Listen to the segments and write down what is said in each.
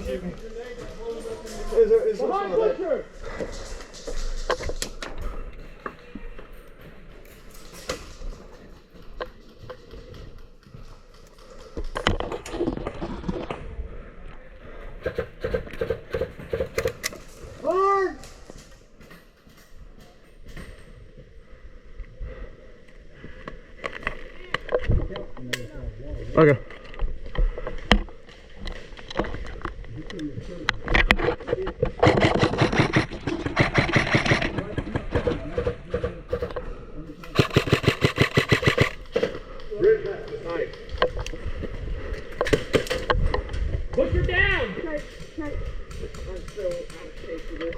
shoot me. Behind Butcher! Hard! Okay. Butcher down! I'm so out of shape for this.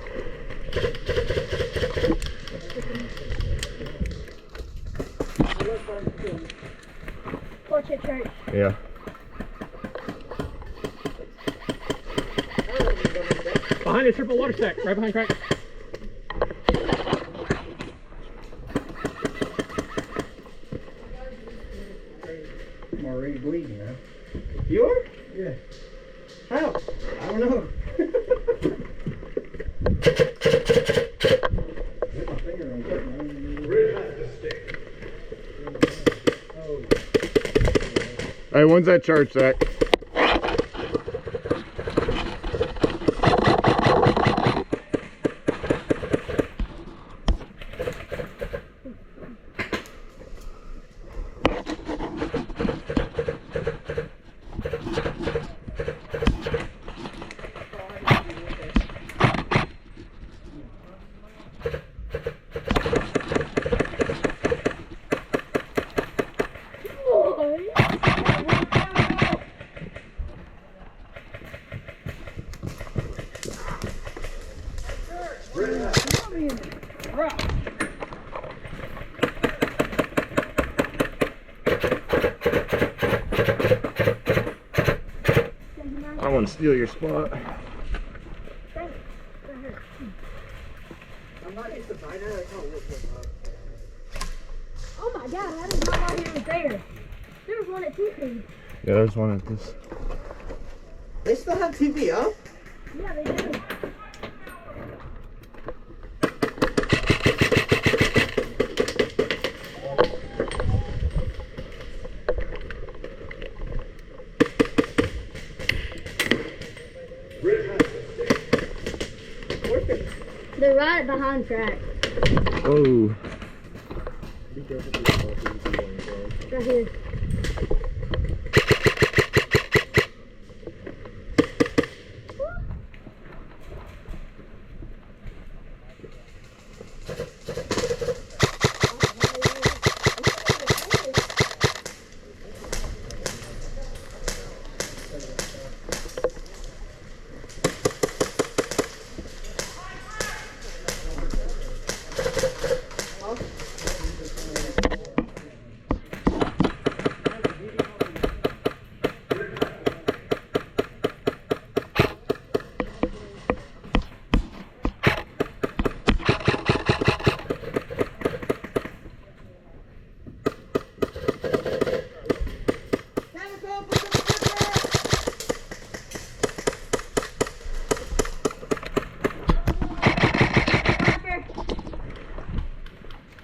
Watch it, Church. Yeah. Behind a triple water stack, right behind Craig. I'm already bleeding, man. You are? Yeah. How? I don't know. Get my finger on something. Hey, when's that charge, Zach? I want to steal your spot. I'm not used to biting it. I can't look at Oh my god, I did not know he was there. There was one at 2 feet. Yeah, there's one at this. They still have TV up? Yeah, they do. They're right behind track. Oh. Right here.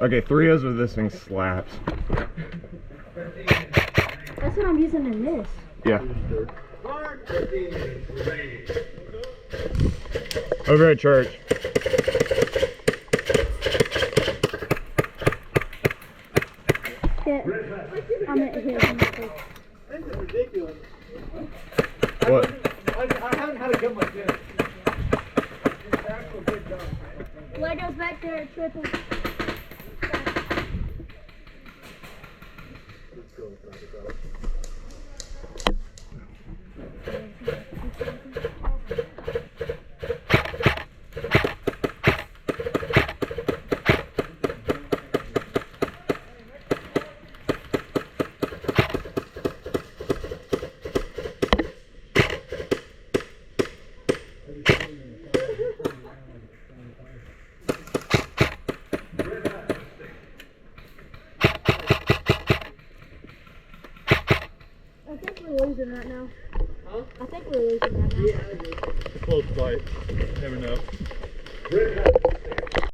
Okay, 3-0s with this thing slaps. That's what I'm using in this. Yeah. Over at church. Yeah. I'm at here. This is ridiculous. What? I haven't had a gun like this. It's an actual good gun. Legos back there at triple. I think we're losing right now. Huh? I think we're losing right now. Yeah, I do. close fight. You never know.